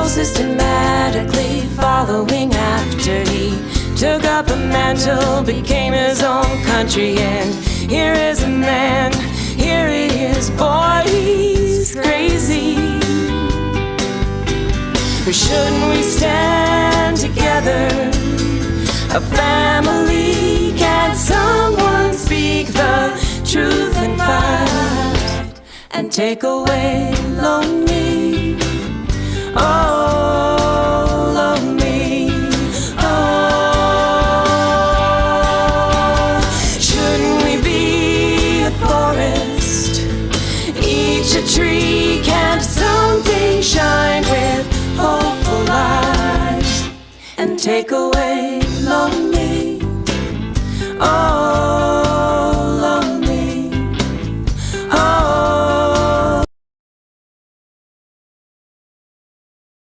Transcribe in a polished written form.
systematically following after he took up a mantle, became his own country. And here is a man, here he is, boy, he's crazy. Or shouldn't we stand together, a family? Can someone speak the truth and fight and take away lonely? Oh, lonely. Oh, shouldn't we be a forest, each a tree? Can't something shine with hopeful light and take away